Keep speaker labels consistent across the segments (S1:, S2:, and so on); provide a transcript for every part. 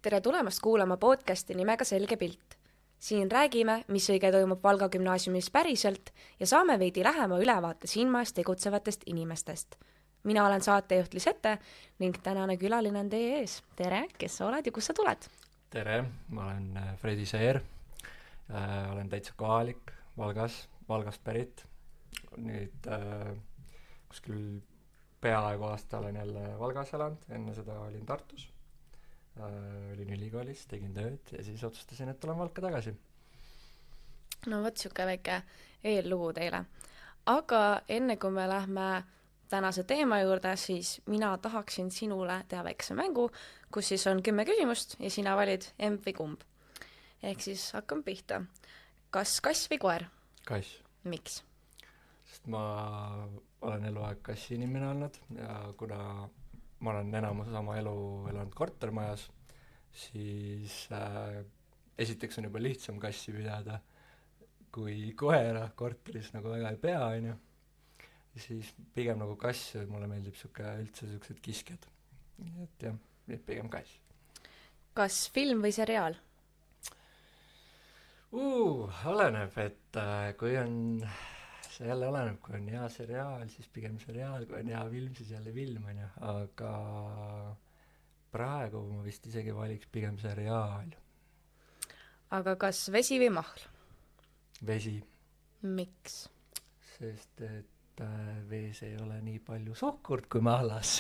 S1: Tere tulemast kuulama podcasti nimega Selge pilt. Siin räägime, mis õige toimub Valga gümnaasiumis päriselt ja saame veidi lähema ülevaate siinmajas tegutsevatest inimestest. Mina olen saatejuht Lisette ning tänane külaline on teie ees. Tere, kes sa oled ja kust sa tuled?
S2: Tere, ma olen Fredi Seer, olen täitsa kohalik Valgast pärit. Nüüd kuskil peaaegu aasta olen jälle Valgas elanud, enne seda olin Tartus. Olin ülikoolis, tegin tööd ja siis otsustasin, et tulen Valka tagasi.
S1: No võt siuke väike eellugu teile. Aga enne kui me lähme tänase teema juurde, siis mina tahaksin sinule teha väikse mängu, kus siis on 10 küsimust ja sina valid emb või kumb. Ehk siis hakkame pihta. Kas kass või koer?
S2: Kass.
S1: Miks?
S2: Sest ma olen eluaeg kassi inimene olnud ja kuna ma olen enamus oma elu elanud kortermajas, siis esiteks on juba lihtsam kassi pidada kui koera korteris nagu väga ei pea, onju. Siis pigem nagu kass, mulle meeldib üldse siuksed kiskjad. Nii et jah, pigem kass.
S1: Kas film või seriaal?
S2: Oleneb, et kui on... See jälle oleneb, kui on hea seriaal, siis pigem seriaal, kui on hea film, siis jälle film, on ju. Aga praegu ma vist isegi valiks pigem seriaal.
S1: Aga kas vesi või mahl?
S2: Vesi.
S1: Miks?
S2: Sest et vees ei ole nii palju suhkurt kui mahlas.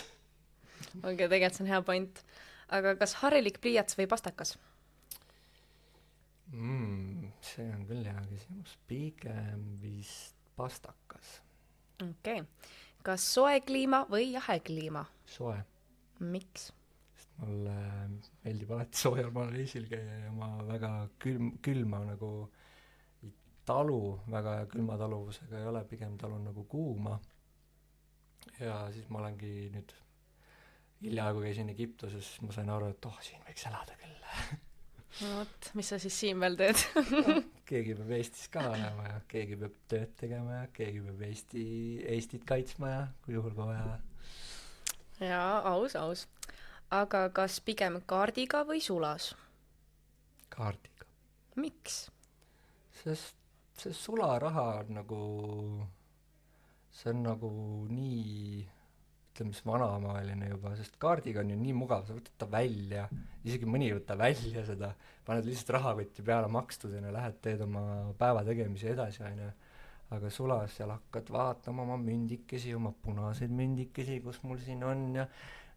S1: Ongi, tegelikult see on hea point. Aga kas harilik pliiats või pastakas?
S2: See on küll hea küsimus. Pigem vist pastakas.
S1: Okei. Kas soe kliima või jahe kliima?
S2: Soe.
S1: Miks?
S2: Sest mulle meeldib alati soojal maal reisil käia ja ma väga külma nagu ei talu, väga külma taluvusega ei ole, pigem talun nagu kuuma. Ja siis ma olengi nüüd hiljaaegu käisin Egiptuses, ma sain aru, et siin võiks elada küll.
S1: No võt, mis sa siis siin veel teed?
S2: Keegi peab Eestis ka olema ja keegi peab tööd tegema ja keegi peab Eestit kaitsma ja kui juhul ka vaja.
S1: Jaa, aus. Aga kas pigem kaardiga või sulas?
S2: Kaardiga.
S1: Miks?
S2: Sest see sularaha on nagu, see on nagu nii... ütleme, mis vanamaaline juba, sest kaardiga on ju nii mugav, sa võtad ta välja, isegi mõni võtta välja seda, paned lihtsalt rahakotti peale makstud ja lähed teed oma päeva tegemisi edasi, on ju. Aga sulas seal hakkad vaatama oma mündikesi, oma punaseid mündikesi, kus mul siin on ja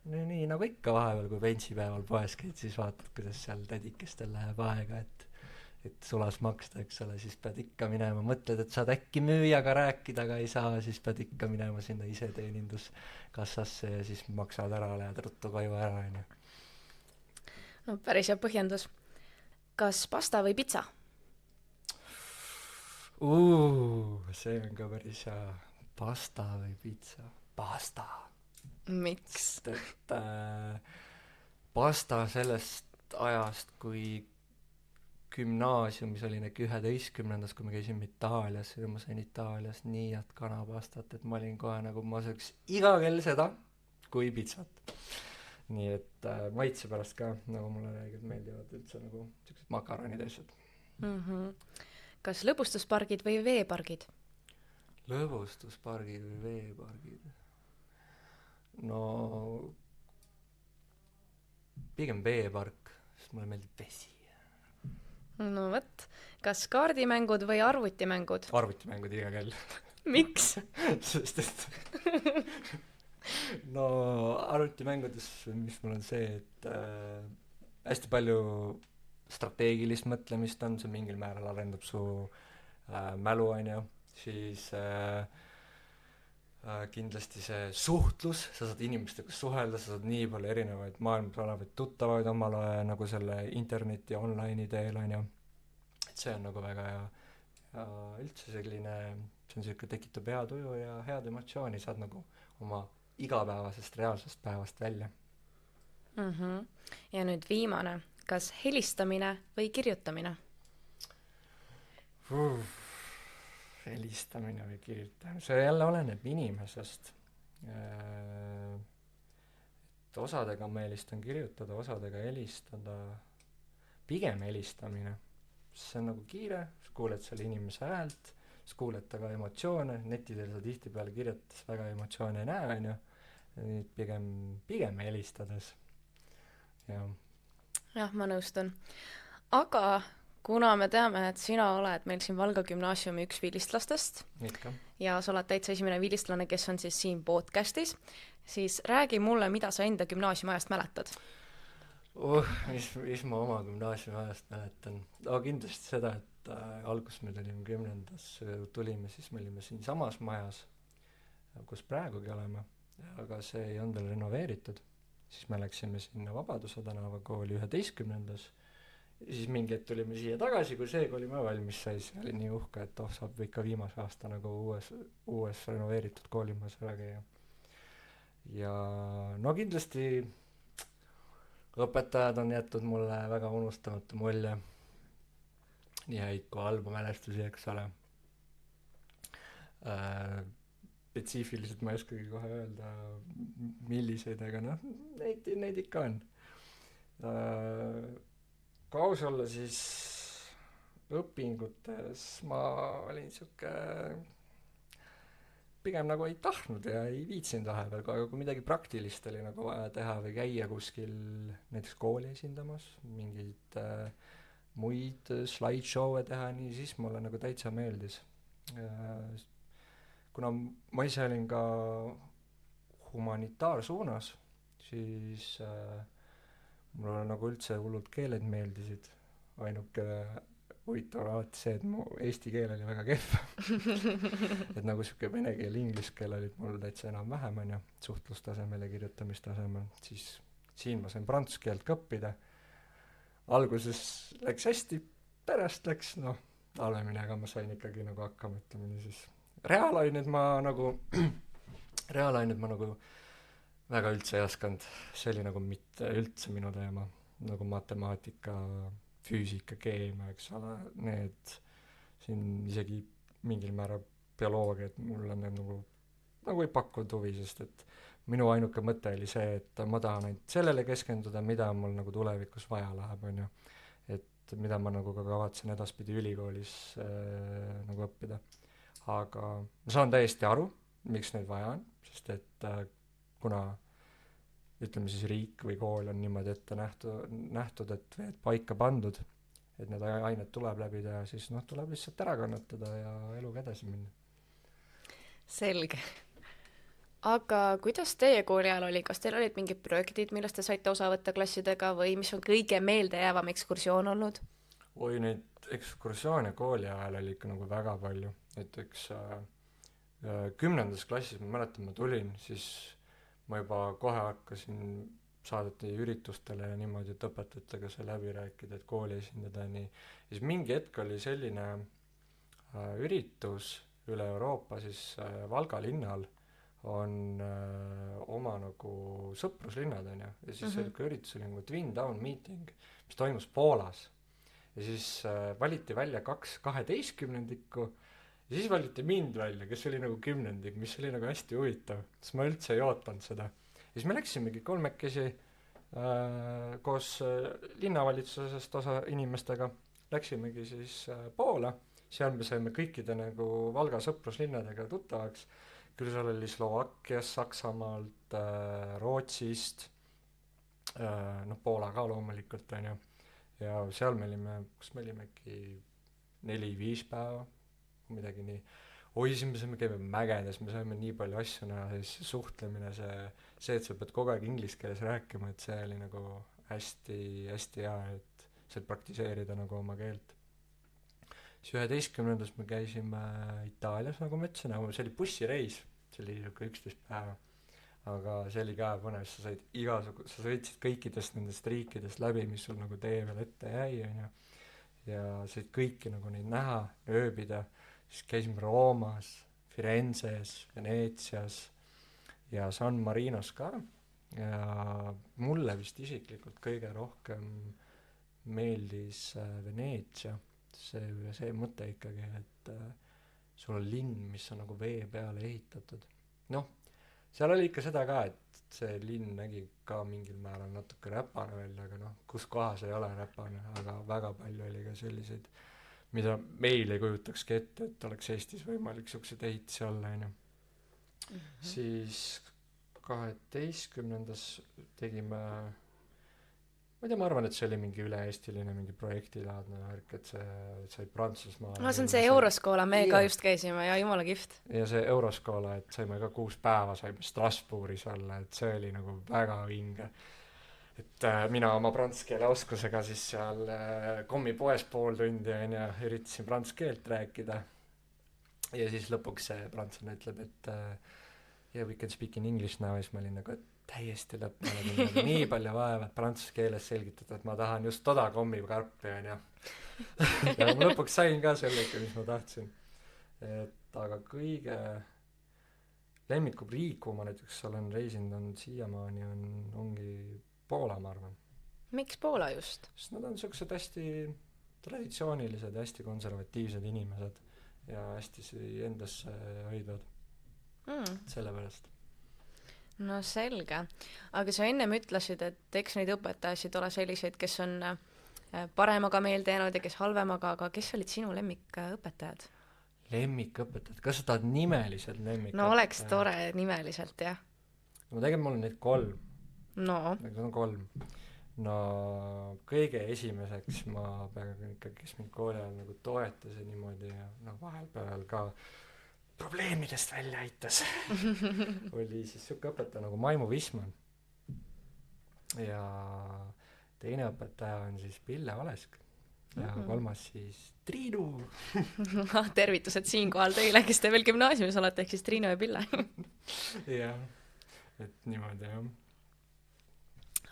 S2: nii nagu ikka vahepeal, kui pensipäeval poes käid, siis vaatad, kuidas seal tädikestel läheb aega, et sulas maksta, eks ole, siis pead ikka minema, mõtled, et saad äkki müüjaga rääkida, aga ei saa, siis pead ikka minema sinna ise teeninduskassasse ja siis maksad ära, lähed ruttu koju ära, on ju.
S1: No päris hea põhjendus. Kas pasta või pitsa?
S2: See on ka päris hea. Pasta või pitsa? Pasta.
S1: Miks?
S2: Et pasta sellest ajast, kui gümnaasiumis oli äkki 11. kui me käisime Itaalias ja ma sain Itaalias nii head kanapastat, et ma olin kohe nagu, ma sööks iga kell seda kui pitsat. Nii et maitse pärast ka, nagu mulle räägid, meeldivad üldse nagu sellised makaronid asjad.
S1: Kas lõbustuspargid või veepargid?
S2: Lõbustuspargid või veepargid? No pigem veepark, sest mulle meeldib vesi.
S1: No võt, kas kaardimängud või arvutimängud?
S2: Arvutimängud iga kell.
S1: Miks?
S2: Sest et no arvutimängudes, mis mul on see, et hästi palju strateegilist mõtlemist on, see mingil määral arendab su mälu, on ju, siis kindlasti see suhtlus, sa saad inimestega suhelda, sa saad nii palju erinevaid maailmas olevaid tuttavaid omale nagu selle interneti online'i teel, on ju. Et see on nagu väga hea ja üldse selline, see on selline tekitab hea tuju ja head emotsiooni, saad nagu oma igapäevasest reaalsest päevast välja.
S1: Ja nüüd viimane, kas helistamine või kirjutamine?
S2: Helistamine või kirjutamine, see jälle oleneb inimesest. et osadega ma eelistan kirjutada, osadega helistada, pigem helistamine. See on nagu kiire, sa kuuled selle inimese häält, sa kuuled taga emotsioone, netidel sa tihtipeale kirjutades väga emotsioone ei näe, on ju, nüüd pigem helistades, jah.
S1: jah, ma nõustun. Aga kuna me teame, et sina oled meil siin Valga gümnaasiumi üks vilistlastest
S2: Ikka.
S1: ja sa oled täitsa esimene vilistlane, kes on siis siin podcastis, siis räägi mulle, mida sa enda gümnaasiumiajast mäletad.
S2: Mis ma oma gümnaasiumiajast mäletan? Kindlasti seda, et alguses me tulime, siis me olime siin samas majas, kus praegugi oleme, aga see ei olnud veel renoveeritud. Siis me läksime sinna Vabaduse tänava kooli 11. Ja siis mingi hetk tulime siia tagasi, kui see kooli valmis sai, see oli nii uhke, et saab ikka viimase aasta nagu uues renoveeritud koolimajas ära käia. Ja no kindlasti õpetajad on jätnud mulle väga unustamatu mulje, nii häid kui halbu mälestusi, eks ole. Spetsiifiliselt ma ei oskagi kohe öelda, milliseid, aga noh, neid ikka on. Kui aus olla, siis õpingutes ma olin siuke pigem nagu ei tahtnud ja ei viitsinud vahepeal, aga kui midagi praktilist oli nagu vaja teha või käia kuskil näiteks kooli esindamas, mingeid muid slideshow'e teha, nii siis mulle nagu täitsa meeldis. Kuna ma ise olin ka humanitaarsuunas, siis mulle nagu üldse hullult keeled meeldisid. Ainuke huvitav alati see, et mu eesti keel oli väga kehv. Et nagu siuke vene keel, inglise keel olid mul täitsa enam-vähem, on ju, suhtlustasemel ja kirjutamistasemel. Siis siin ma sain prantsuse keelt ka õppida. Alguses läks hästi, pärast läks, halvemini, aga ma sain ikkagi nagu hakkama, ütleme siis. Reaalained ma nagu väga üldse ei oskanud. See oli nagu mitte üldse minu teema, nagu matemaatika, füüsika, keemia, eks ole, need siin isegi mingil määral bioloogia, et mulle need nagu ei pakkunud huvi, sest et minu ainuke mõte oli see, et ma tahan ainult sellele keskenduda, mida mul nagu tulevikus vaja läheb, on ju. Et mida ma nagu ka kavatsen edaspidi ülikoolis nagu õppida. Aga ma saan täiesti aru, miks neid vaja on, sest et kuna ütleme siis riik või kool on niimoodi ette nähtud, et paika pandud, et need ained tuleb läbida ja siis tuleb lihtsalt ära kannatada ja eluga edasi minna.
S1: Selge. Aga kuidas teie kooli ajal oli? Kas teil olid mingid projektid, millest te saite osa võtta klassidega või mis on kõige meeldejäävam ekskursioon olnud?
S2: Neid ekskursioone kooli ajal oli ikka nagu väga palju. Näiteks 10. klassis ma mäletan, ma tulin, siis ma juba kohe hakkasin saadeti üritustele ja niimoodi, et õpetajatega sai läbi rääkida, et kooli esindada nii. Ja siis mingi hetk oli selline üritus üle Euroopa, siis Valga linnal on oma nagu sõpruslinnad, on ju. Ja siis üritus oli nagu Twin Town Meeting, mis toimus Poolas. Ja siis valiti välja 2 12-ndikku ja siis valiti mind välja, kes oli nagu 10, mis oli nagu hästi huvitav, sest ma üldse ei ootanud seda. Ja siis me läksimegi kolmekesi koos linnavalitsusest osa inimestega, läksimegi siis Poola, seal me saime kõikide nagu Valga sõpruslinnadega tuttavaks, küll seal oli Slovakkias, Saksamaalt, Rootsist, Poola ka loomulikult, on ju. Ja seal me olimegi 4-5 päeva, midagi nii. Siis me saime käima mägedes, me saime nii palju asju näha, siis suhtlemine, see, et sa pead kogu aeg inglise keeles rääkima, et see oli nagu hästi, hästi hea, et seal praktiseerida nagu oma keelt. Siis 11. me käisime Itaalias, nagu ma ütlesin, see oli bussireis, see oli 11 päeva, aga see oli ka põnev, sa sõitsid kõikidest nendest riikidest läbi, mis sul nagu tee veel ette jäi, on ju. Ja said kõiki nagu neid näha, ööbida. Siis käisime Roomas, Firenzes, Veneetsias ja San Marinos ka. Ja mulle vist isiklikult kõige rohkem meeldis Veneetsia. See mõte ikkagi, et sul on linn, mis on nagu vee peale ehitatud. Seal oli ikka seda ka, et see linn nägi ka mingil määral natuke räpane välja, aga noh, kus kohas ei ole räpane, aga väga palju oli ka selliseid, mida meil ei kujutakski ette, et oleks Eestis võimalik siukseid ehitisi olla, onju. Siis 12. tegime, ma ei tea, ma arvan, et see oli mingi üle-eestiline mingi projektilaadne värk, et see sai Prantsusmaal.
S1: no see on see Euroscoola, me ka just käisime ja jumala kihvt.
S2: Ja see Euroscoola, et saime ka 6 päeva saime Strasbourgis olla, et see oli nagu väga vinge. Et mina oma prantsuse keele oskusega siis seal kommipoes pool tundi onju, üritasin prantsuse keelt rääkida. Ja siis lõpuks see prantslane ütleb, et yeah, we can speak in English now, ja siis ma olin nagu, et täiesti lõpp, ma olin nagu nii palju vaeva, et prantsuse keeles selgitada, et ma tahan just toda kommikarpi onju. Ja ma lõpuks sain ka selle ikka, mis ma tahtsin. Et aga kõige lemmikum riik, kuhu ma näiteks olen reisinud, on siiamaani ongi Poola, ma arvan.
S1: Miks Poola just?
S2: Sest nad on siuksed hästi traditsioonilised, hästi konservatiivsed inimesed ja hästi endasse hoidvad. Sellepärast.
S1: No selge. Aga sa ennem ütlesid, et eks neid õpetajasid ole selliseid, kes on paremaga meelde jäänud ja kes halvemaga, aga kes olid sinu lemmikõpetajad?
S2: Lemmikõpetajad? Kas sa tahad nimeliselt lemmikõpetajad?
S1: No oleks tore nimeliselt, jah.
S2: No tegelikult mul on neid 3.
S1: No.
S2: Need on 3. No kõige esimeseks ma pean ikkagi, kes mind kooli ajal nagu toetas ja niimoodi ja noh, vahepeal ka probleemidest välja aitas oli siis siuke õpetaja nagu Maimu Wisman. Ja teine õpetaja on siis Pille Olesk ja 3. siis Triinu.
S1: Tervitused siinkohal teile, kes te veel gümnaasiumis olete, ehk siis Triinu ja Pille.
S2: Jah, et niimoodi jah.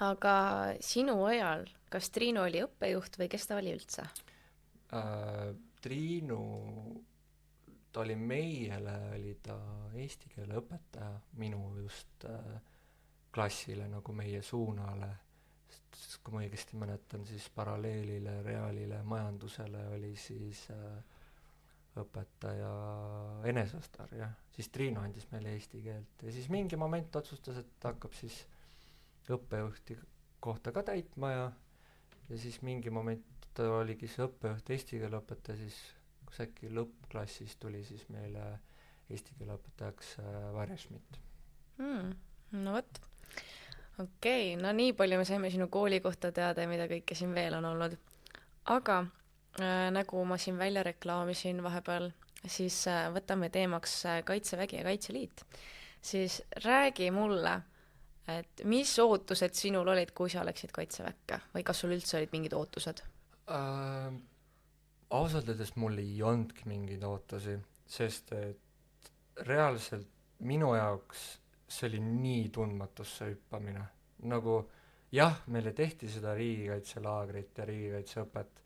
S1: Aga sinu ajal, kas Triinu oli õppejuht või kes ta oli üldse?
S2: Triinu, ta oli meile, oli ta eesti keele õpetaja minu just klassile nagu meie suunale, sest kui ma õigesti mäletan, siis paralleelile, reaalile, majandusele oli siis õpetaja Enes Astar, jah. Siis Triinu andis meile eesti keelt ja siis mingi moment otsustas, et hakkab siis õppejuhti kohta ka täitma ja siis mingi moment ta oligi see õppejuht eesti keele õpetaja, siis kus äkki lõppklassis tuli siis meile eesti keele õpetajaks Varje Schmidt.
S1: No võt. Okei, no nii palju me saime sinu kooli kohta teada ja mida kõike siin veel on olnud. Aga nagu ma siin välja reklaamisin vahepeal, siis võtame teemaks Kaitsevägi ja Kaitseliit. Siis räägi mulle, et mis ootused sinul olid, kui sa oleksid Kaitseväkke või kas sul üldse olid mingid ootused?
S2: Ausalt öeldes mul ei olnudki mingeid ootusi, sest et reaalselt minu jaoks see oli nii tundmatusse hüppamine. Nagu jah, meile tehti seda riigikaitselaagrit ja riigikaitseõpet,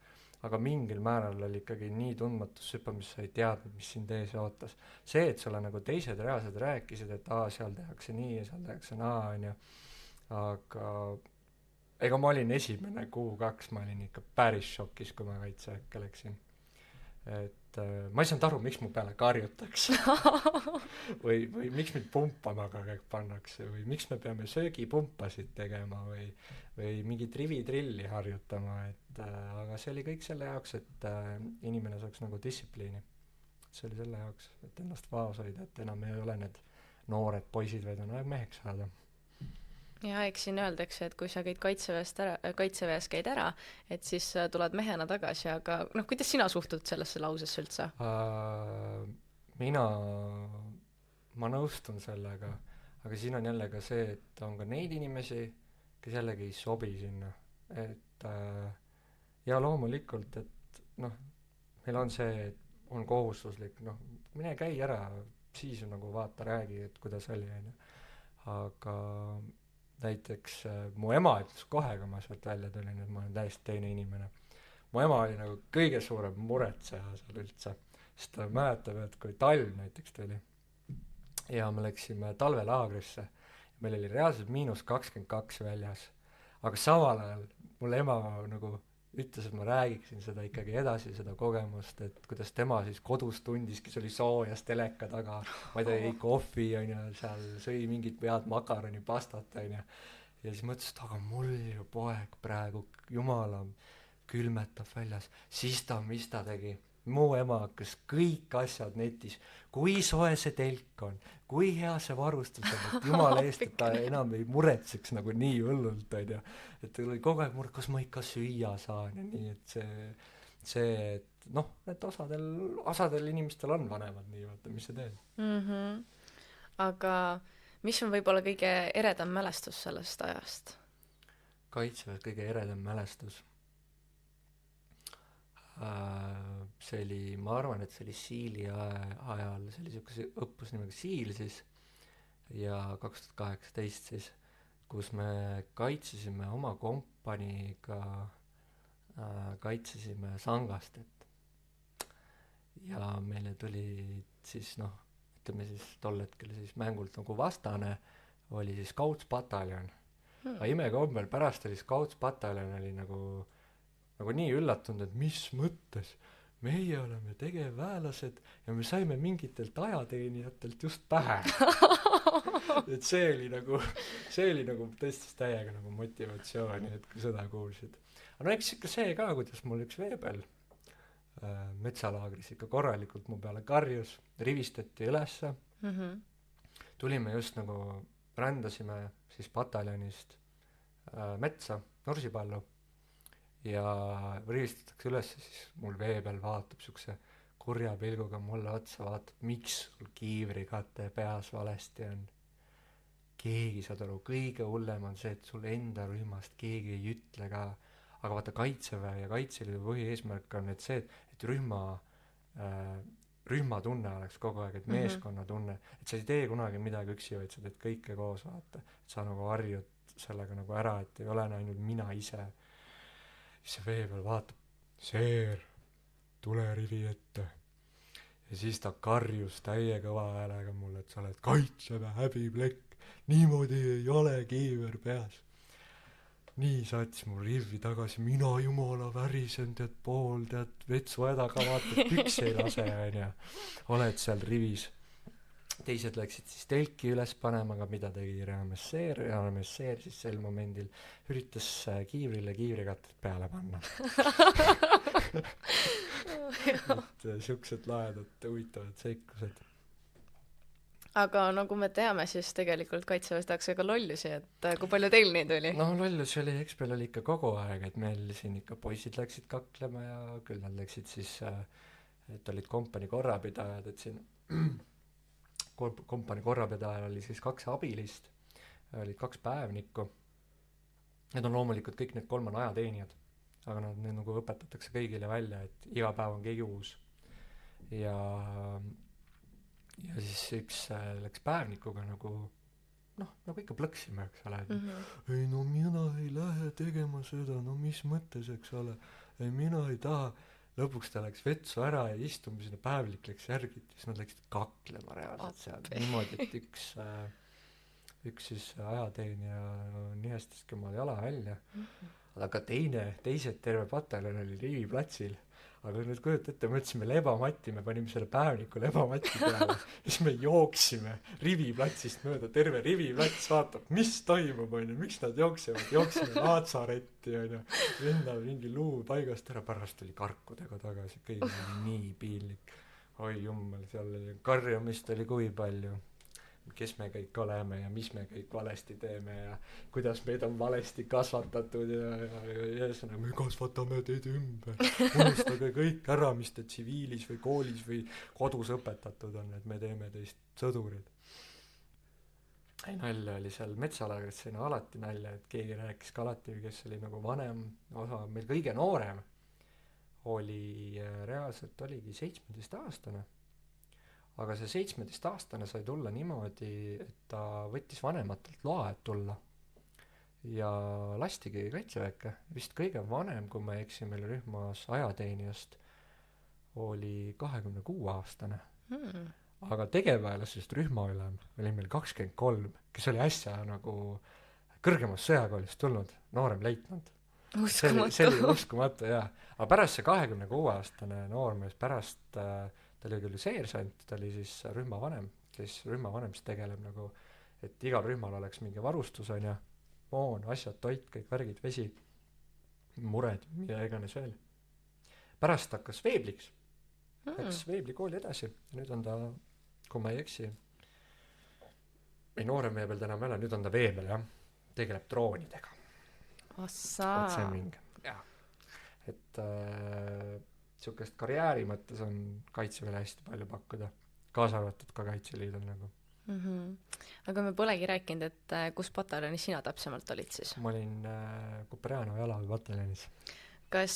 S2: aga mingil määral oli ikkagi nii tundmatusse hüppamine, sa ei teadnud, mis sind ees ootas. See, et sulle nagu teised reaalselt rääkisid, et seal tehakse nii ja seal tehakse naa, onju. Aga ega ma olin esimene Q2, ma olin ikka päris šokis, kui ma Kaitseväkke läksin. Et ma ei saanud aru, miks mu peale karjutakse või miks mind pumpama kogu aeg pannakse või miks me peame söögipumpasid tegema või mingit rivitrilli harjutama, et aga see oli kõik selle jaoks, et inimene saaks nagu distsipliini. See oli selle jaoks, et ennast vaos hoida, et enam ei ole need noored poisid, vaid on aeg meheks saada.
S1: Ja eks siin öeldakse, et kui sa käid kaitseväes käid ära, et siis tuled mehena tagasi, aga noh, kuidas sina suhtud sellesse lausesse üldse?
S2: Ma nõustun sellega, aga siin on jälle ka see, et on ka neid inimesi, kes jällegi ei sobi sinna. Et ja loomulikult, et noh, meil on see, et on kohustuslik, noh, mine käi ära, siis nagu vaata, räägi, et kuidas oli, aga näiteks mu ema ütles kohe, kui ma sealt välja tulin, et ma olen täiesti teine inimene. Mu ema oli nagu kõige suurem muretseja seal üldse, sest ta mäletab, et kui talv näiteks tuli ja me läksime talvelaagrisse, meil oli reaalselt -22 väljas, aga samal ajal mul ema nagu ütles, et ma räägiksin seda ikkagi edasi, seda kogemust, et kuidas tema siis kodus tundiski, see oli soojas teleka taga, ma ei tea, jõi kohvi, on ju, seal sõi mingit head makaronipastat, on ju, ja siis mõtles, et aga mul ju poeg praegu jumala külmetab väljas, siis mis ta tegi, mu ema hakkas kõik asjad netis, kui soe see telk on, kui hea see varustus on, et jumala eest, et ta enam ei muretseks nagu nii hullult, on ju, et ta oli kogu aeg mure, kas ma ikka süüa saan ja nii, et et noh, et osadel inimestel on vanemad nii, vaata, mis sa teed.
S1: Aga mis on võib-olla kõige eredam mälestus sellest ajast?
S2: Kaitseväes kõige eredam mälestus. See oli, ma arvan, et see oli Siili ajal, see oli niisuguse õppus nimega Siil siis, ja 2018 siis, kus me kaitsesime oma kompaniiga, kaitsesime Sangastet. Ja meile tuli siis noh, ütleme siis tol hetkel siis mängult nagu vastane oli siis Scouts-pataljon. Aga imekombel pärast oli Scouts-pataljon oli nagu nii üllatunud, et mis mõttes meie oleme tegevväelased ja me saime mingitelt ajateenijatelt just pähe. Et see oli nagu tõstis täiega nagu motivatsiooni, et kui seda kuulsid. Aga no eks ikka see ka, kuidas mul üks veebel metsalaagris ikka korralikult mu peale karjus, rivistati ülesse. Tulime just nagu, rändasime siis pataljonist metsa, Nursipallu, ja rivistatakse üles, siis mul veebel vaatab siukse kurja pilguga mulle otsa, vaatab, miks sul kiivrikate peas valesti on. Keegi, saad aru, kõige hullem on see, et sul enda rühmast keegi ei ütle ka, aga vaata Kaitseväe ja Kaitseliidu põhieesmärk on, et see, et rühmatunne oleks kogu aeg, et meeskonnatunne, et sa ei tee kunagi midagi üksi, vaid sa teed kõike koos, vaata, et sa nagu harjud sellega nagu ära, et ei ole ainult mina ise. See veebel vaatab, Seer, tule rivi ette. Ja siis ta karjus täie kõva häälega mulle, et sa oled Kaitseväe häbiplekk, niimoodi ei ole kiiver peas. Nii saatis mu rivi tagasi, mina jumala värisen, tead pool, tead vetsuhädaga vaatad, püksi ei lase, on ja oled seal rivis. Teised läksid siis telki üles panema, aga mida tegi Reamesseer siis sel momendil üritas kiivrile kiivrikatted peale panna. Et siuksed lahedad huvitavad seiklused.
S1: Aga nagu me teame, siis tegelikult Kaitseväes tehakse ka lollusi, et kui palju teil neid oli?
S2: No lollusi oli, ekspel oli ikka kogu aeg, et meil siin ikka poisid läksid kaklema ja küll nad läksid siis, et olid kompanii korrapidajad, et siin kompanii korrapidajal oli siis 2 abilist, olid 2 päevnikku. Need on loomulikult kõik need 3 on ajateenijad, aga nad nagu õpetatakse kõigile välja, et iga päev on keegi uus. Ja siis üks läks päevnikuga nagu nagu ikka plõksime, eks ole. Ei no mina ei lähe tegema seda, no mis mõttes, eks ole. Ei mina ei taha. Lõpuks ta läks vetsu ära ja istuma sinna, päevlik läks järgi, siis nad läksid kaklema reaalselt seal. Niimoodi, et üks siis ajateenija nihestaski omal jala välja. Aga teised terve pataljon oli riviplatsil. Aga nüüd kujut ette, me võtsime lebamatti, me panime selle päevniku lebamatti peale. Siis me jooksime riviplatsist mööda, terve riviplats vaatab, mis toimub, on ju, miks nad jooksime Naatsaretti, on ju, endal mingi luu paigast ära, pärast oli karkudega tagasi, kõik oli nii piinlik. Oi jummal, seal oli karjumist oli kui palju. Kes me kõik oleme ja mis me kõik valesti teeme ja kuidas meid on valesti kasvatatud ja me kasvatame teid ümber. Unustage kõik ära, mis te tsiviilis või koolis või kodus õpetatud on, et me teeme teist sõdurid. Nalja oli seal metsalaagris, see on alati nalja, et keegi rääkis ka alati, kes oli nagu vanem, osa meil kõige noorem oli reaalselt oligi 17-aastane. Aga see 17-aastane sai tulla niimoodi, et ta võttis vanematelt loa, et tulla. Ja lastigi Kaitseväkke. Vist kõige vanem, kui ma eksi, meil rühmas ajateenijast oli 26-aastane. Aga tegevväelasest rühmaülem oli meil 23, kes oli äsja nagu kõrgemast sõjakoolist tulnud, noorem leitnant. see oli
S1: uskumatu.
S2: uskumatu, jaa. aga pärast see 26-aastane noormees, pärast ta oli küll seersant, ta oli siis rühmavanem, kes rühmavanem siis tegeleb nagu, et igal rühmal oleks mingi varustus, on ju, moon, asjad, toit, kõik värgid, vesi, mured, mida iganes veel. pärast hakkas veebliks, läks veeblikooli edasi, nüüd on ta, kui ma ei eksi, ei noorem mehe peal ta enam ei ole, nüüd on ta vee peal, jah, tegeleb droonidega. Vot see on
S1: Ossaa.
S2: mingi, jah. Et sihukest karjääri mõttes on Kaitseväele hästi palju pakkuda, kaasa arvatud ka Kaitseliidul nagu.
S1: Aga me polegi rääkinud, et kus pataljonis sina täpsemalt olid siis?
S2: ma olin Kuperjanovi jalaväepataljonis.
S1: Kas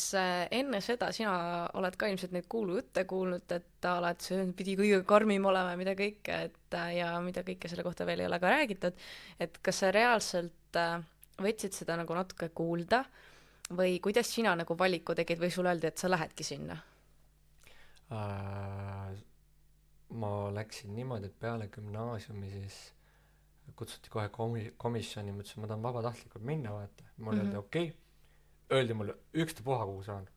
S1: enne seda sina oled ka ilmselt neid kuulujutte kuulnud, et alad see pidi kõige karmim olema ja mida kõike, et ja mida kõike selle kohta veel ei ole ka räägitud, et kas sa reaalselt võtsid seda nagu natuke kuulda või kuidas sina nagu valiku tegid või sulle öeldi, et sa lähedki sinna?
S2: Ma läksin niimoodi, et peale gümnaasiumi siis kutsuti kohe komisjoni, ma ütlesin, ma tahan vabatahtlikult minna, vaata. Mulle öeldi okei. Öeldi mulle ükstapuha kuhu saan.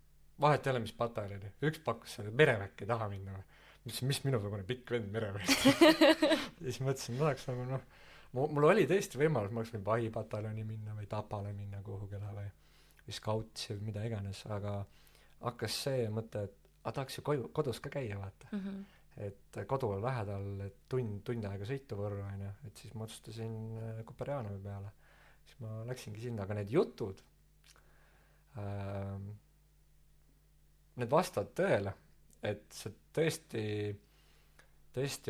S2: Vahet ei ole, mis pataljoni. Üks pakkus selle mereväkke ei taha minna. Ma ütlesin, mis minusugune pikk vend mereväest. Ja siis mõtlesin, ma oleks nagu mul oli tõesti võimalus, ma oleks võinud Vahi pataljoni minna või Tapale minna kuhugile või Scoutsi või mida iganes, aga hakkas see mõte, et tahaks ju kodus ka käia, vaata. Et kodu on lähedal, et tund aega sõitu võrra, on ju, et siis ma otsustasin Kuperjanovi peale. Siis ma läksingi sinna, aga need jutud, need vastavad tõele, et see tõesti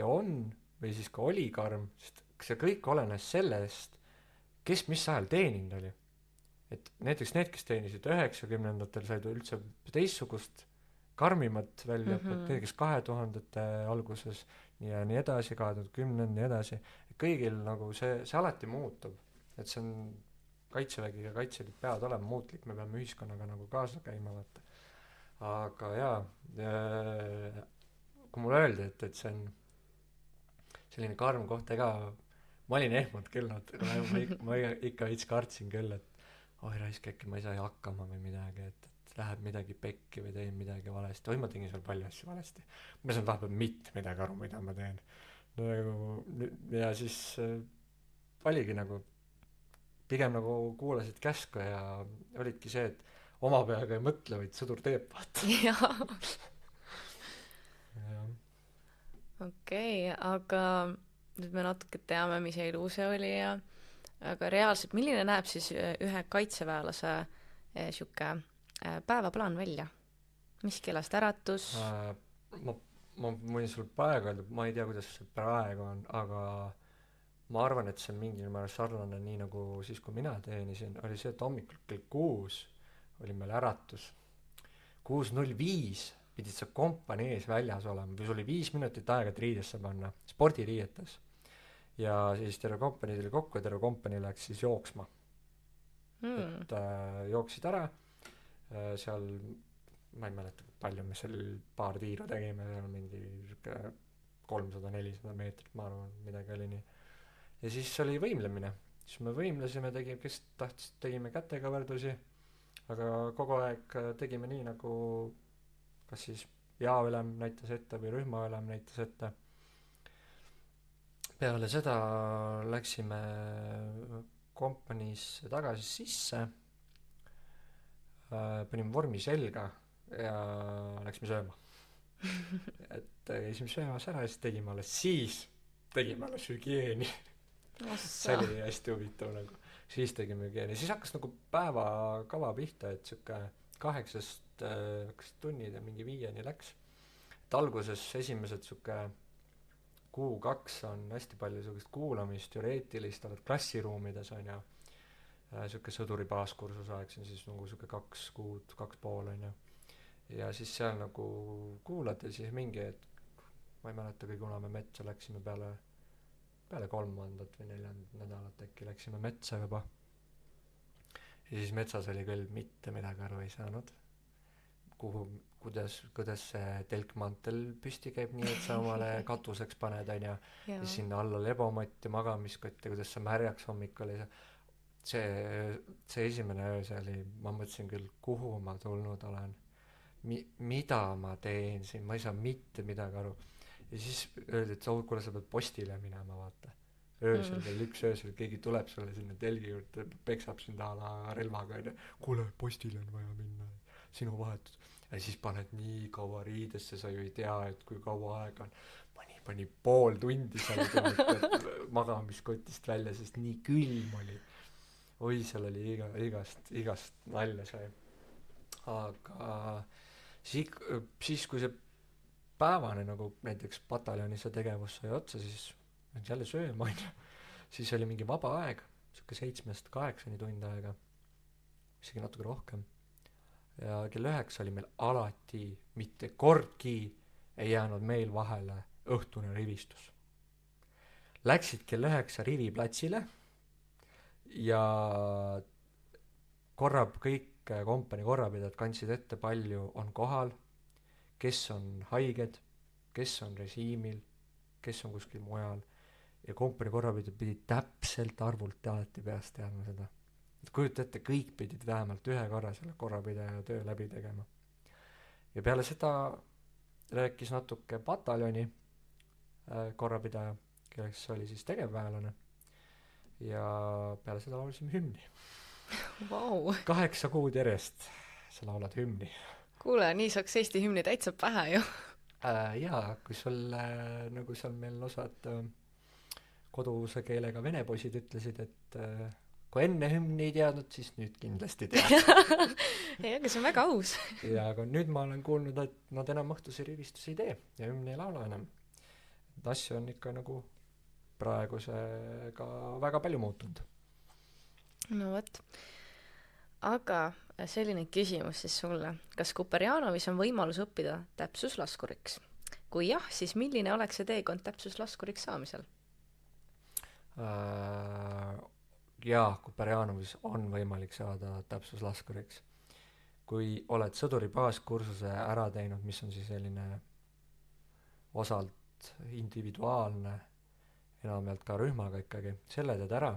S2: on või siis ka oli karm, sest see kõik olenes sellest, kes mis ajal teeninud oli. Et näiteks need, kes teenisid 90-ndatel, said üldse teistsugust karmimat väljaõpet, need, kes 2000-te alguses ja nii edasi, 2010 nii edasi, kõigil nagu see alati muutub, et see on Kaitsevägi ja Kaitseliit peavad olema muutlik, me peame ühiskonnaga nagu kaasa käima, vaata. Aga jaa, kui mulle öeldi, et see on selline karm koht, ega ma olin ehmanud küll, ma ikka veits kartsin küll, et oi raisk, äkki ma ei saa hakkama või midagi, et läheb midagi pekki või teen midagi valesti, oi ma tegin seal palju asju valesti, ma ei saanud vahepeal mitte midagi aru, mida ma teen ja siis oligi nagu pigem nagu kuulasid käsku ja olidki see, et oma peaga ei mõtle, vaid sõdur teeb, vaata.
S1: Jaa. Okei, aga nüüd me natuke teame, mis elu see oli ja aga reaalselt, milline näeb siis ühe kaitseväelase sihuke päevaplaan välja? Mis kellast äratus?
S2: Ma võin sul praegu öelda, ma ei tea, kuidas see praegu on, aga ma arvan, et see on mingil määral sarnane nii nagu siis, kui mina teenisin, oli see, et hommikul kell 6 oli meil äratus. 6:05 pidid sa kompanii ees väljas olema, või sul oli 5 minutit aega, et riidesse panna, spordiriietes. Ja siis terve kompanii tuli kokku ja terve kompanii läks siis jooksma. Et jooksid ära, seal, ma ei mäleta, palju me seal paar tiiru tegime, seal mingi 300-400 meetrit, ma arvan, midagi oli nii. Ja siis oli võimlemine, siis me võimlesime, kes tahtis, tegime kätega võrdlusi, aga kogu aeg tegime nii, nagu kas siis jaoülem näitas ette või rühmaülem näitas ette. Peale seda läksime kompaniis tagasi sisse, panime vormi selga ja läksime sööma. Et käisime söömas ära ja siis tegime alles hügieeni. See oli hästi huvitav nagu. Siis tegime hügieeni. Siis hakkas nagu päevakava pihta, et siuke 8 tunnid ja mingi 5 läks. Et alguses esimesed siuke Q2 on hästi palju siukest kuulamist, teoreetilist, oled klassiruumides on ja siuke sõduri baaskursus aeg, see on siis nagu siuke 2 kuud, 2,5 on ja siis seal nagu kuulad ja siis mingi, et ma ei mäleta, kui kuna me metsa läksime peale 3. või 4. nädalat äkki läksime metsa juba. Ja siis metsas oli küll mitte midagi aru ei saanud. Kuidas see telkmantel püsti käib nii, et sa omale katuseks paned, on ja sinna alla lebomott ja magamiskott ja kuidas sa märjaks hommikul ja see esimene öö, see oli, ma mõtlesin küll, kuhu ma tulnud olen, mida ma teen siin, ma ei saa mitte midagi aru. Ja siis öeldi, et kuule, sa pead postile minema, vaata. Öösel kell 1 öösel keegi tuleb sulle sinna telgi juurde, peksab sind a la relvaga, kuule, postile on vaja minna, sinu vahetus. Ja siis paned nii kaua riidesse, sa ju ei tea, et kui kaua aega on. Mõni pani pool tundi seal magamiskotist välja, sest nii külm oli. Oi, seal oli igast nalja sai. Aga siis kui see päevane nagu näiteks pataljonis see tegevus sai otsa, siis jälle sööma, siis oli mingi vaba aeg, siuke 7-8 tund aega, isegi natuke rohkem. Ja kell 9 oli meil alati, mitte kordki ei jäänud meil vahele õhtune rivistus. Läksid kell 9 riviplatsile ja kõik kompanii korrapidajad kandsid ette, palju on kohal, kes on haiged, kes on režiimil, kes on kuskil mujal, ja kompanii korrapidajad pidid täpselt arvult alati peast teadma seda. Et kujuta ette, kõik pidid vähemalt ühe korra selle korrapidaja töö läbi tegema. Ja peale seda rääkis natuke pataljoni korrapidaja, kelleks oli siis tegevväelane, ja peale seda laulasime hümni.
S1: Wow.
S2: 8 kuud järjest sa laulad hümni.
S1: Kuule, nii saaks Eesti hümni täitsa pähe ju.
S2: Jaa, kui sul nagu seal meil osad koduse keelega vene poisid ütlesid, et kui enne hümni ei teadnud, siis nüüd kindlasti tead.
S1: Ei, aga see on väga aus.
S2: Ja aga nüüd ma olen kuulnud, et nad enam õhtusi rivistusi ei tee ja hümni ei laula enam. Asju on ikka nagu praegusega väga palju muutunud.
S1: No võt. Aga selline küsimus siis sulle. Kas Kuperjanovis on võimalus õppida täpsuslaskuriks? Kui jah, siis milline oleks see teekond täpsuslaskuriks saamisel?
S2: Jaa, Kuperjanovis on võimalik saada täpsuslaskuriks. Kui oled sõduri baaskursuse ära teinud, mis on siis selline osalt individuaalne, enamjaolt ka rühmaga ikkagi, selle teed ära,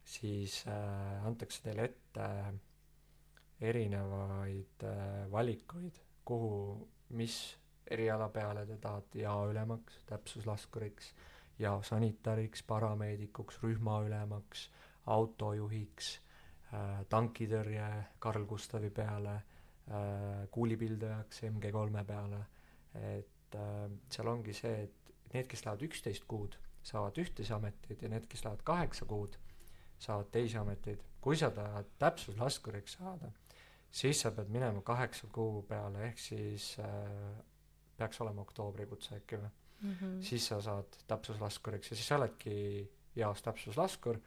S2: siis antakse teile ette erinevaid valikuid, mis eriala peale te tahate, jaoülemaks, täpsuslaskuriks, jaosanitariks, parameedikuks, rühmaülemaks, autojuhiks, tankitõrje Karl Gustavi peale, kuulipildajaks MG3 peale. Et seal ongi see, et need, kes lähevad 11 kuud, saavad ühtesi ameteid ja need, kes lähevad 8 kuud, saavad teisi ameteid. Kui sa tahad täpsuslaskuriks saada, siis sa pead minema 8 kuu peale, ehk siis peaks olema oktoobrikutse äkki või. Siis sa saad täpsuslaskuriks ja siis sa oledki jaos täpsuslaskur,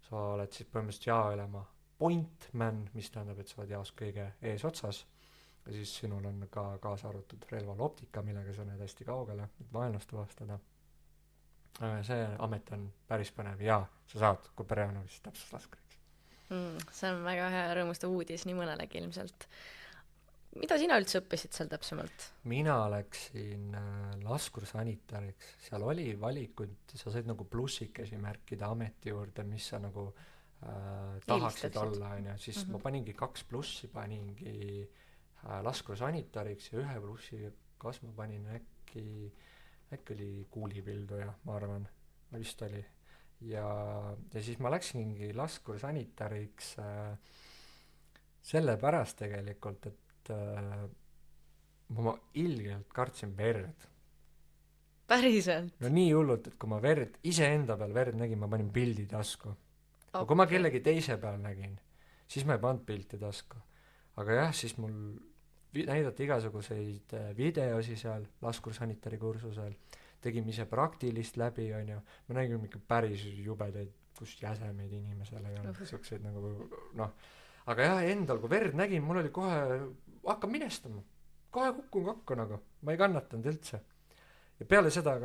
S2: sa oled siis põhimõtteliselt jaoülema pointman, mis tähendab, et sa oled jaos kõige ees otsas ja siis sinul on ka kaasa arvatud relval optika, millega sa näed hästi kaugele, et vaenlast tuvastada. See amet on päris põnev ja sa saad Kuperjanovis täpsuslaskuriks.
S1: See on väga hea rõõmustav uudis nii mõnelegi ilmselt. Mida sina üldse õppisid seal täpsemalt? Mina
S2: läksin laskursanitariks. Seal oli valikud, sa said nagu plussikesi märkida ameti juurde, mis sa nagu tahaksid olla. Siis ma paningi 2 plussi, paningi laskursanitariks ja 1 plussi, kas ma panin äkki oli kuulipilduja, ma arvan, vist oli. Ja siis ma läksingi laskursanitariks sellepärast tegelikult, et ma ilgelt kartsin verd.
S1: Päriselt?
S2: No nii hullult, et kui ma iseenda peal verd nägin, ma panin pildi tasku. Okay. Kui ma kellegi teise peal nägin, siis ma ei pannud pilti tasku. Aga jah, siis mul näidati igasuguseid videosi seal laskursanitari kursusel, tegime ise praktilist läbi, ma nägin ikka päris jubedaid, kus jäsemeid inimesele ei olnud, siukseid nagu, aga jah, endal, kui verd nägin, mul oli kohe, hakkan minestama, kohe kukkun kakku nagu, ma ei kannatanud üldse. Ja peale seda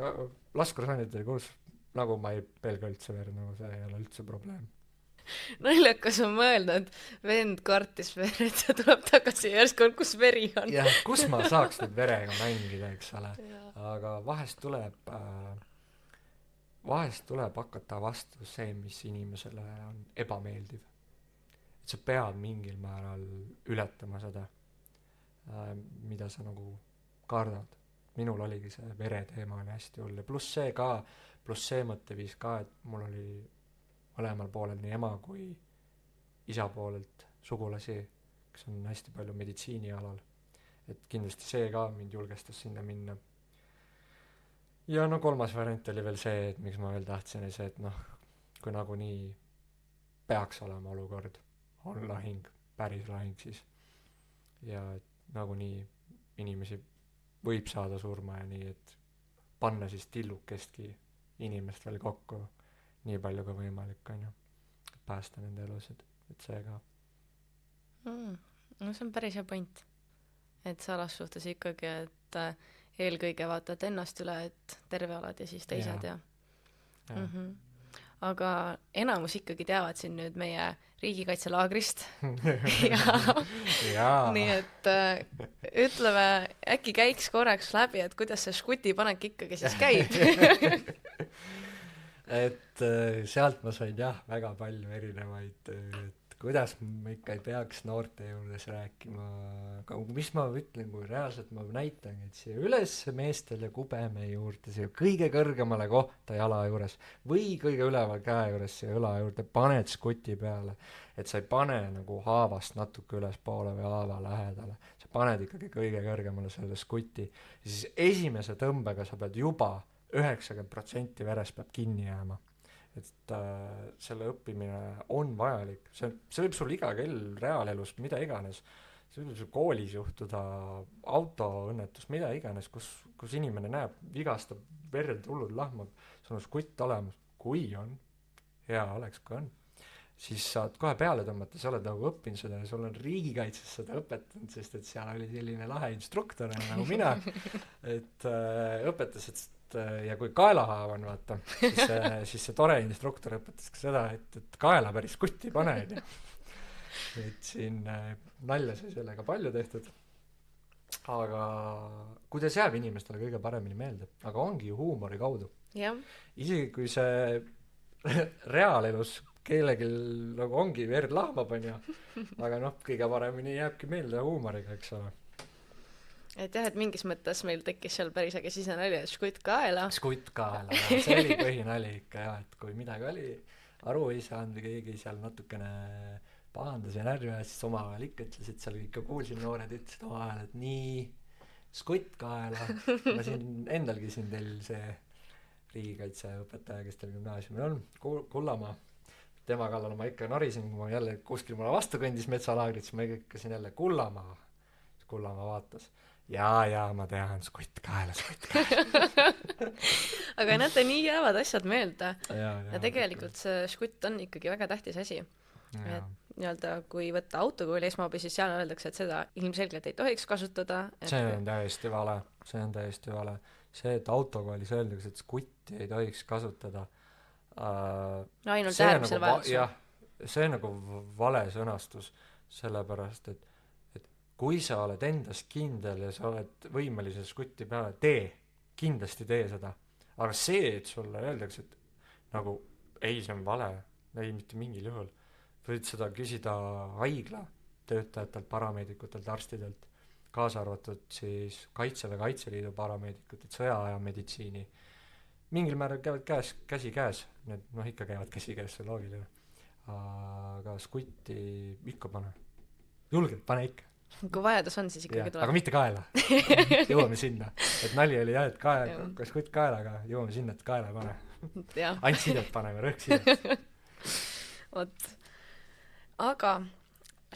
S2: laskursanitari kursus, nagu ma ei pelga üldse verd, nagu see ei ole üldse probleem.
S1: Naljakas on mõelda, et vend kartis veret ja tuleb tagasi ja järsk on, kus veri on.
S2: Jah, kus ma saaks nüüd verega mängida, eks ole. Aga vahest vahest tuleb hakata vastu see, mis inimesele on ebameeldiv. Et sa pead mingil määral ületama seda, mida sa nagu kardad. Minul oligi see vereteema oli hästi hull ja pluss see mõtteviis ka, et mul oli mõlemal poolel nii ema kui isa poolelt sugulasi, kes on hästi palju meditsiinialal. Et kindlasti see ka mind julgestas sinna minna. Ja no kolmas variant oli veel see, et miks ma veel tahtsin, oli see, et noh, kui nagunii peaks olema olukord, on lahing, päris lahing siis. Ja et nagunii inimesi võib saada surma ja nii, et panna siis tillukestki inimest veel kokku nii palju kui võimalik, on ju. Päästa nende elusid, et see ka.
S1: No see on päris hea point. Et salas suhtes ikkagi, et eelkõige vaatad ennast üle, et terve oled ja siis teised ja. Aga enamus ikkagi teavad siin nüüd meie riigikaitselaagrist. ja. Nii et ütleme, äkki käiks korraks läbi, et kuidas see škutipanek ikkagi siis käib.
S2: Et sealt ma sain jah väga palju erinevaid, et kuidas ma ikka ei peaks noorte juures rääkima, aga mis ma ütlen, kui reaalselt ma näitangi, et siia üles meestele kubeme juurde, siia kõige kõrgemale kohta jala juures või kõige üleval käe juures siia õla juurde paned škuti peale, et sa ei pane nagu haavast natuke üles poole või haava lähedale, sa paned ikkagi kõige kõrgemale selle škuti ja siis esimese tõmbega sa pead juba 90% verest peab kinni jääma. Et selle õppimine on vajalik, see võib sul iga kell reaalelus, mida iganes, see võib sul koolis juhtuda, autoõnnetus, mida iganes, kus inimene näeb, vigastab, verd hullud lahmab, sul on škutt olemas, kui on, hea oleks, kui on, siis saad kohe peale tõmmata, sa oled nagu õppinud seda ja sul on riigikaitses seda õpetanud, sest et seal oli selline lahe instruktor nagu mina, et õpetas, et ja kui kaelahaav on, vaata, siis see tore instruktor õpetas ka seda, et kaela päris kutti pane, et siin nalja sai sellega palju tehtud, aga kuidas jääb inimestele kõige paremini meelde, aga ongi ju huumori kaudu. Isegi kui see reaalelus kellelgi nagu ongi verd lahmab, on ju, aga noh, kõige paremini jääbki meelde huumoriga, eks ole.
S1: Et jah, et mingis mõttes meil tekkis seal päris äge sisenali, et škutt kaela.
S2: Škutt kaela, see oli põhinali ikka jah, et kui midagi oli, aru ei saanud või keegi seal natukene pahandas ja närvi ja siis omavahel ikka ütlesid, seal ikka kuulsin noored ütlesid omavahel, et nii, škutt kaela. Ma siin endalgi siin teil see riigikaitseõpetaja, kes teil gümnaasiumil on, Kullamaa, tema kallal ma ikka norisin, kui ma jälle kuskil mulle vastu kõndis metsalaagrit, siis ma ikkasin jälle Kullamaa vaatas. Ja, ma tean, škutt kaela.
S1: Aga näete, nii jäävad asjad meelde.
S2: Ja
S1: tegelikult see škutt on ikkagi väga tähtis asi. Et nii-öelda, kui võtta autokooli esmaabi, siis seal öeldakse, et seda ilmselgelt ei tohiks kasutada.
S2: See on täiesti vale. See, et autokoolis öeldakse, et škutti ei tohiks kasutada.
S1: No ainult äärmisel vajadusel.
S2: Jah, see on nagu vale sõnastus, sellepärast, et kui sa oled endast kindel ja sa oled võimeline škutti peale, kindlasti tee seda. Aga see, et sulle öeldakse, et nagu ei, see on vale, ei mitte mingil juhul. Võid seda küsida haigla töötajatelt, parameedikutelt, arstidelt, kaasa arvatud siis Kaitseväe Kaitseliidu parameedikutelt, sõjaaja meditsiini. Mingil määral käivad käsi käes, need ikka käivad käsi käes, see loogiline. Aga škutti ikka pane. Julgelt, pane ikka.
S1: Kui vajadus on, siis ikkagi tuleb.
S2: Aga mitte kaela. Jõuame sinna. Et nali oli jah, et škutt kaelaga, jõuame sinna, et kaela pane. Ainult sidet paneme, rõhk sidet.
S1: Vot. Aga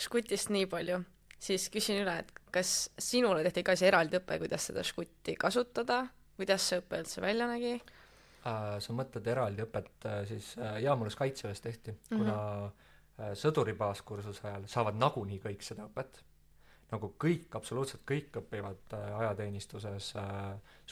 S1: škutist nii palju. Siis küsin üle, et kas sinule tehti ka see eraldi õpe, kuidas seda škutti kasutada? Kuidas see õpe üldse välja nägi?
S2: Sa mõtled eraldi õpet, siis Jaamulus Kaitseväes tehti, kuna sõduribaaskurs ajal saavad nagunii kõik seda õpet. Nagu kõik, absoluutselt kõik õpivad ajateenistuses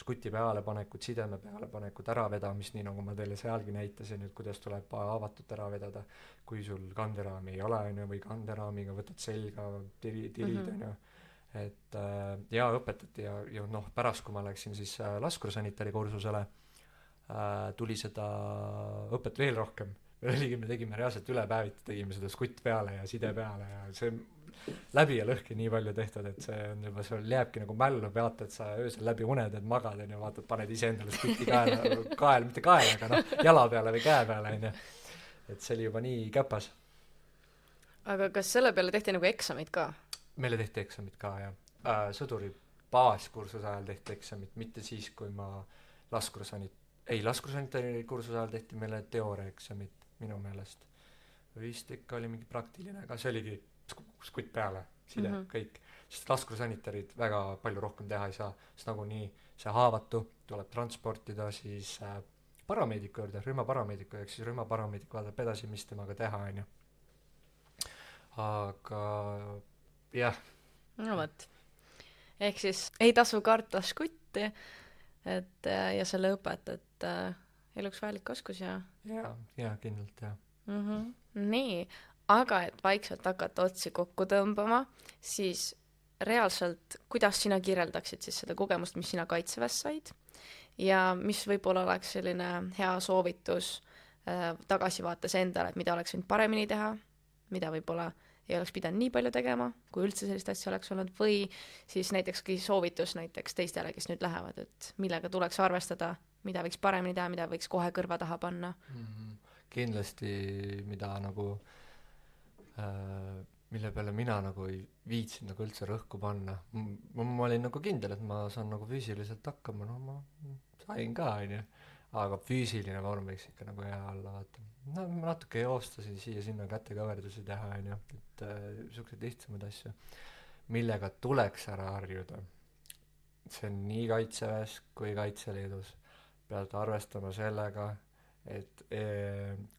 S2: škuti pealepanekut, sideme pealepanekut, äravedamist, nii nagu ma teile sealgi näitasin, et kuidas tuleb avatud ära vedada, kui sul kanderaami ei ole, või kanderaamiga võtad selga, tirid, on ju. Et õpetati ja pärast, kui ma läksin siis laskursanitari kursusele, tuli seda õpet veel rohkem. me tegime reaalselt üle päeviti, tegime seda skutt peale ja side peale ja see läbi ja lõhki nii palju tehtud, et see on juba, sul jääbki nagu mällu, vaatad sa öösel läbi uned, et magad, on ju, vaatad, paned iseendale skutti mitte kaela, aga noh, jala peale või käe peale, on ju. Et see oli juba nii käpas.
S1: aga kas selle peale tehti nagu eksamid ka?
S2: Meile tehti eksamid ka, jah. Sõduri baaskursuse ajal tehti eksamid, mitte siis, kui ma laskursanitari kursuse ajal tehti meile teooriaeksamid minu meelest. Vist ikka oli mingi praktiline, aga see oligi skutt peale, side, kõik. Sest laskursanitarid väga palju rohkem teha ei saa, sest nagunii see haavatu tuleb transportida siis parameediku juurde, rühmaparameediku, ehk siis rühmaparameedik vaatab edasi, mis temaga teha, on ju. Aga jah.
S1: No võt. Ehk siis ei tasu karta skutti, et ja selle õpet, et eluks vajalik oskus ja
S2: kindlalt, jah.
S1: Nii, aga et vaikselt hakata otsi kokku tõmbama, siis reaalselt, kuidas sina kirjeldaksid siis seda kogemust, mis sina Kaitseväes said ja mis võib-olla oleks selline hea soovitus tagasivaates endale, et mida oleks võinud paremini teha, mida võib-olla ei oleks pidanud nii palju tegema, kui üldse sellist asja oleks olnud, või siis näitekski soovitus näiteks teistele, kes nüüd lähevad, et millega tuleks arvestada, mida võiks paremini teha, mida võiks kohe kõrva taha panna.
S2: Kindlasti, mida nagu mille peale mina nagu ei viitsinud nagu üldse rõhku panna. Ma olin nagu kindel, et ma saan nagu füüsiliselt hakkama, no ma sain ka, on ju. Aga füüsiline vorm võiks ikka nagu hea olla, vaata. No ma natuke joostasin siia-sinna kätekäverdusi teha, on ju, et niisugused lihtsamad asju, millega tuleks ära harjuda. See on nii Kaitseväes kui Kaitseliidus. Pead arvestama sellega, et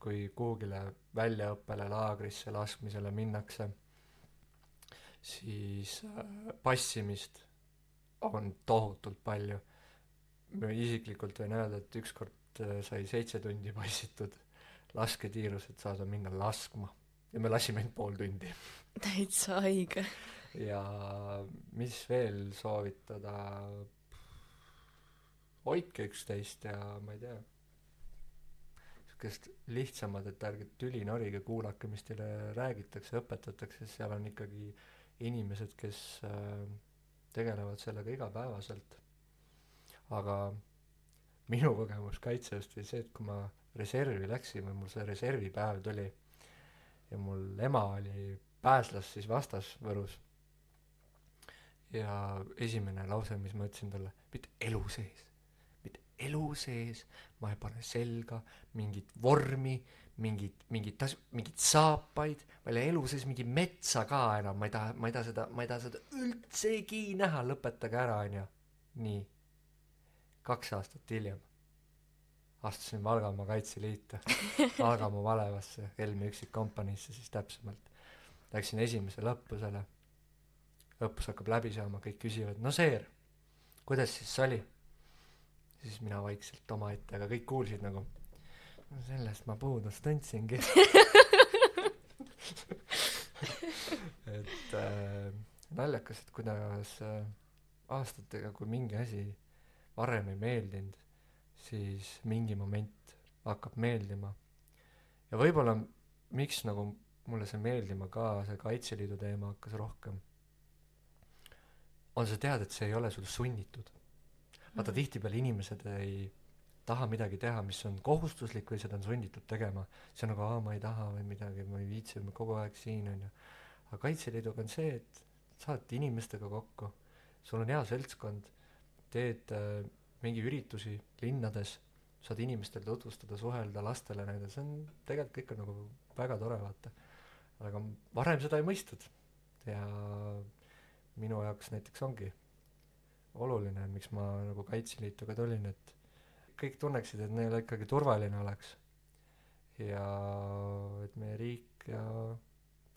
S2: kui kuhugile väljaõppele, laagrisse, laskmisele minnakse, siis passimist on tohutult palju. Ma isiklikult võin öelda, et ükskord sai 7 tundi passitud lasketiirus, et saada minna laskma. Ja me lasime ainult pool tundi.
S1: Täitsa haige.
S2: Ja mis veel soovitada? Hoidke üksteist ja ma ei tea. Sest lihtsamad, et ärge tüli norige, kuulake, mis teile räägitakse, õpetatakse, seal on ikkagi inimesed, kes tegelevad sellega igapäevaselt. Aga minu kogemus Kaitseväest oli see, et kui ma reservi läksin või mul see reservipäev tuli ja mul ema oli pääslas siis vastas Võrus ja esimene lause, mis ma ütlesin talle, mitte elu sees ma ei pane selga mingit vormi, mingit saapaid, ma ei elu sees mingi metsa ka enam, ma ei taha seda üldsegi näha, lõpetage ära, on ju. Nii. 2 aastat hiljem astusin Valgamaa Kaitseliitu, Valgamaa Valevasse, Helmi üksikkompaniisse siis täpsemalt. Läksin esimesele õppusele. Õppus hakkab läbi saama, kõik küsivad, no Seer, kuidas siis oli? Siis mina vaikselt oma ette, aga kõik kuulsid nagu, no sellest ma puudust tundsingi. Et naljakas, et kuidas aastatega, kui mingi asi varem ei meeldinud, siis mingi moment hakkab meeldima. Ja võib-olla miks nagu mulle see meeldima ka, see Kaitseliidu teema hakkas rohkem, on see teada, et see ei ole sul sunnitud. Vaata tihtipeale inimesed ei taha midagi teha, mis on kohustuslik või seda on sunnitud tegema. See on nagu, ma ei taha või midagi, ma ei viitsi, ma kogu aeg siin on ju. Aga Kaitseliiduga on see, et saad inimestega kokku, sul on hea seltskond, teed mingi üritusi linnades, saad inimestele tutvustada, suhelda, lastele näida, see on tegelikult kõik on nagu väga tore, vaata. Aga varem seda ei mõistud ja minu jaoks näiteks ongi oluline, miks ma nagu Kaitseliituga tulin, et kõik tunneksid, et neil ikkagi turvaline oleks ja et meie riik ja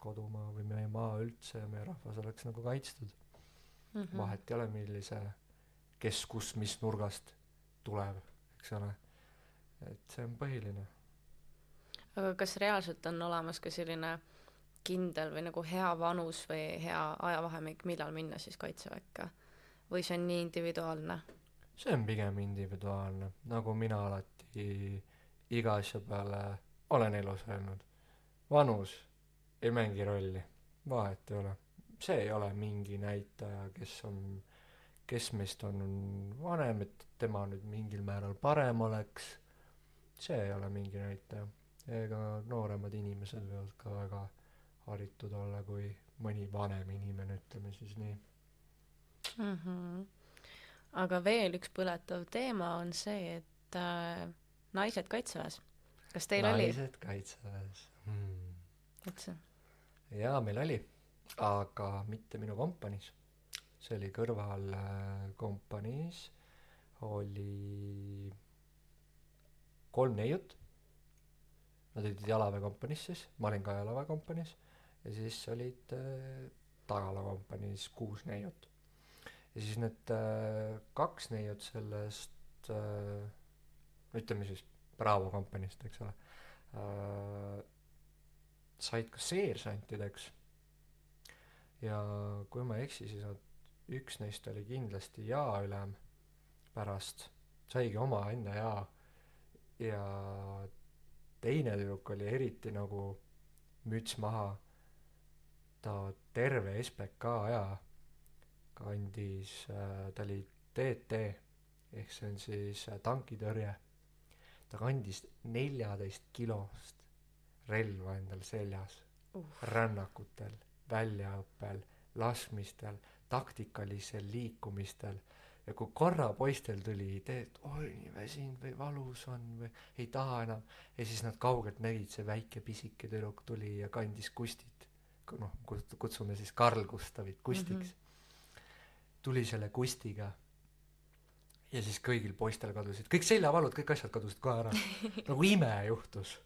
S2: kodumaa või meie maa üldse ja meie rahvas oleks nagu kaitstud. Vahet ei ole, millise kes kus mis nurgast tuleb, eks ole. Et see on põhiline.
S1: Aga kas reaalselt on olemas ka selline kindel või nagu hea vanus või hea ajavahemik, millal minna siis Kaitseväkke? Või see on nii individuaalne?
S2: see on pigem individuaalne, nagu mina alati iga asja peale olen elus öelnud. vanus ei mängi rolli, vahet ei ole. see ei ole mingi näitaja, kes meist on vanem, et tema nüüd mingil määral parem oleks. see ei ole mingi näitaja. ega nooremad inimesed võivad ka väga haritud olla kui mõni vanem inimene, ütleme siis nii.
S1: Aga veel üks põletav teema on see, et naised kaitseväes. Kas teil oli?
S2: naised kaitseväes
S1: Üldse?
S2: jaa, meil oli, aga mitte minu kompaniis. see oli kõrval kompaniis, oli 3 neiut. Nad olid jalaväekompaniis siis, ma olin ka jalaväekompaniis, ja siis olid tagalakompaniis 6 neiut. ja siis need 2 neiut sellest ütleme siis Bravo kompaniist, eks ole, said ka seersantideks. ja kui ma ei eksi, siis üks neist oli kindlasti jaaülem pärast, saigi oma enda jaa, ja teine tüdruk oli eriti nagu müts maha. ta terve SBK aja kandis, ta oli TT ehk see on siis tankitõrje. ta kandis 14 kilost relva endal seljas, rännakutel, väljaõppel, laskmistel, taktikalisel liikumistel. ja kui korra poistel tuli idee, et oi, nii väsinud või valus on või ei taha enam, ja siis nad kaugelt nägid, see väike pisike tüdruk tuli ja kandis Kustit, noh, kutsume siis Karl Gustavit Kustiks. Tuli selle Kustiga ja siis kõigil poistel kadusid, kõik seljavalud, kõik asjad kadusid kohe ära. nagu ime juhtus.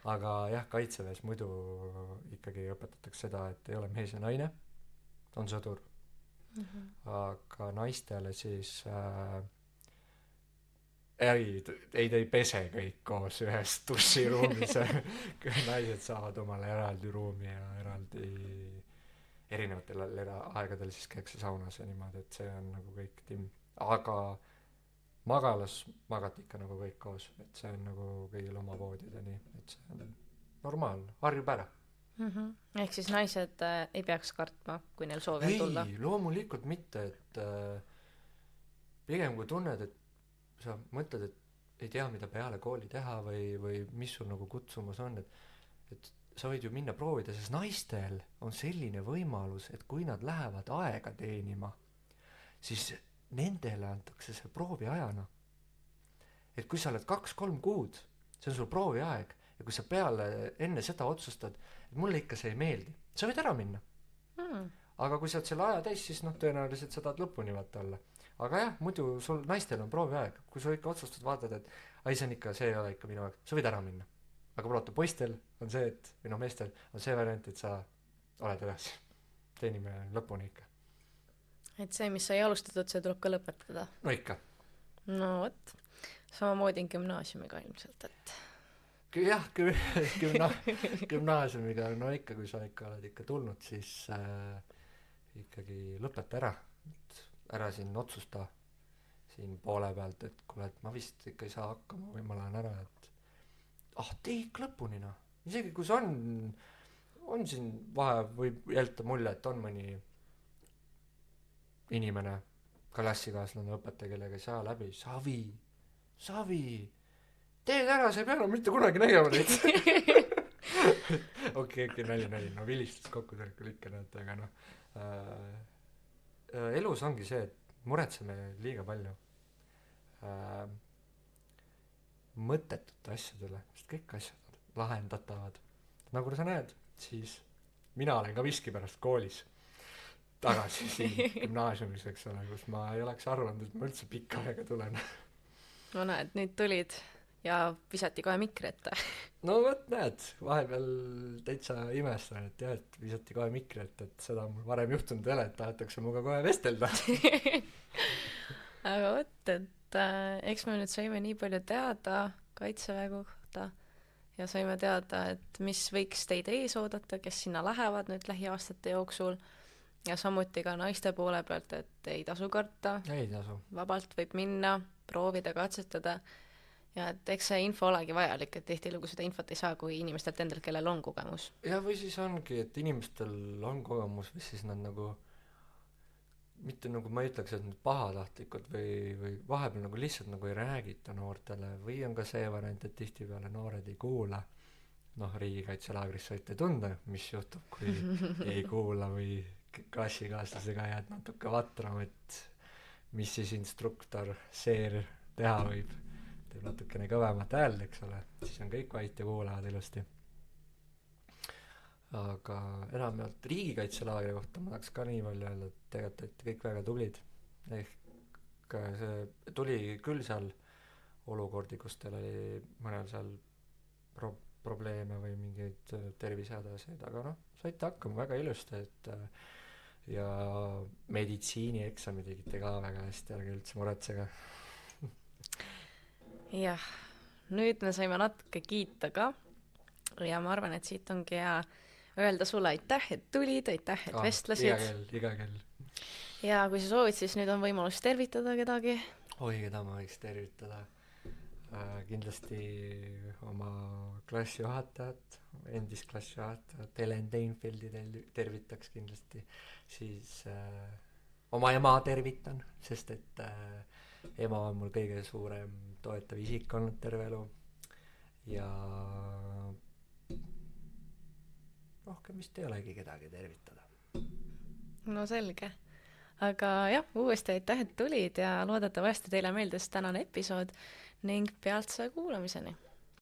S2: aga jah, kaitseväes muidu ikkagi õpetatakse seda, et ei ole mees ja naine, on sõdur. aga naistele siis ei pese kõik koos ühes duširuumis. naised saavad omale eraldi ruumi ja eraldi erinevatel aegadel siis käiakse saunas ja niimoodi, et see on nagu kõik timm. aga magalas magati ikka nagu kõik koos, et see on nagu kõigil oma voodid ja nii, et see on normaalne, harjub ära.
S1: Ehk siis naised ei peaks kartma, kui neil soovi on tulla?
S2: ei, loomulikult mitte, et pigem kui tunned, et sa mõtled, et ei tea, mida peale kooli teha või mis sul nagu kutsumus on, et sa võid ju minna proovida, sest naistel on selline võimalus, et kui nad lähevad aega teenima, siis nendele antakse see prooviajana. et kui sa oled 2-3 kuud, see on sul prooviaeg, ja kui sa enne seda otsustad, et mulle ikka see ei meeldi, sa võid ära minna. aga kui sa oled selle aja täis, siis noh, tõenäoliselt sa tahad lõpuni vaata olla. aga jah, muidu sul naistel on prooviaeg, kui sa ikka otsustad, vaatad, et ai, see ei ole ikka minu aeg, sa võid ära minna. aga vaata, poistel on see, et või noh, meestel on see variant, et sa oled edasi, teenime lõpuni ikka.
S1: Et see, mis sai alustatud, see tuleb ka lõpetada?
S2: no ikka.
S1: no vot, samamoodi on gümnaasiumiga ilmselt, et
S2: jah, gümnaasiumiga, no ikka, kui sa ikka oled ikka tulnud, siis ikkagi lõpeta ära, ära siin otsusta siin poole pealt, et kuule, et ma vist ikka ei saa hakkama või ma lähen ära, et tee ikka lõpuni, noh. isegi kui see on siin vahe, võib jätta mulje, et on mõni inimene, klassikaaslane, õpetaja, kellega ei saa läbi, Savi, teed ära, sa ei pea enam mitte kunagi nägema neid. okei, nali, no vilistas kokkutõrkul ikka, näete, aga noh, elus ongi see, et muretseme liiga palju mõttetute asjadele, sest kõik asjad lahendatavad. nagu sa näed, siis mina olen ka miskipärast koolis tagasi siin gümnaasiumis, eks ole, kus ma ei oleks arvanud, et ma üldse pikka aega tulen.
S1: no näed, nüüd tulid ja visati kohe mikri ette.
S2: no vot, näed, vahepeal täitsa imestan, et jah, et visati kohe mikri ette, et seda on mul varem juhtunud ei ole, et tahetakse muga kohe vestelda.
S1: aga vot, et eks me nüüd saime nii palju teada Kaitseväe kohta ja saime teada, et mis võiks teid ees oodata, kes sinna lähevad nüüd lähiaastate jooksul. ja samuti ka naiste poole pealt, et ei tasu karta,
S2: ei tasu.
S1: vabalt võib minna, proovida, katsetada ja et eks see info olegi vajalik, et tihtilugu seda infot ei saa, kui inimestelt endalt, kellel on kogemus.
S2: ja või siis ongi, et inimestel on kogemus, või siis nad nagu mitte nagu ma ei ütleks, et nüüd pahatahtlikult või vahepeal nagu lihtsalt nagu ei räägita noortele, või on ka see variant, et tihtipeale noored ei kuula. Noh, riigikaitselaagris saite tunda, mis juhtub, kui ei kuula või klassikaaslasega jääd natuke vatrama, et mis siis instruktor, seer teha võib. Teeb natukene kõvemat häält, eks ole, siis on kõik vait ja kuulavad ilusti. Aga enamjaolt riigikaitselaagri kohta ma tahaks ka nii palju öelda, et tegelikult olite kõik väga tublid. Ehk see tuli küll seal olukordi, kus teil oli mõnel seal probleeme või mingeid tervisehädasid, aga noh, saite hakkama väga ilusti, et ja meditsiinieksami tegite ka väga hästi, ärge üldse muretsege.
S1: Jah, nüüd me saime natuke kiita ka ja ma arvan, et siit ongi hea öelda sulle aitäh, et tulid, aitäh, et vestlesid.
S2: Iga kell.
S1: Ja kui sa soovid, siis nüüd on võimalus tervitada kedagi.
S2: Oi, keda ma võiks tervitada. Kindlasti oma klassijuhatajat, endist klassijuhatajat, Helen Deinfeldi tervitaks kindlasti. Siis oma ema tervitan, sest et ema on mul kõige suurem toetav isik olnud terve elu. Ja rohkem vist ei olegi kedagi tervitada.
S1: No selge. Aga jah, uuesti aitäh, et tulid ja loodetavasti teile meeldis tänane episood ning pealtse kuulamiseni.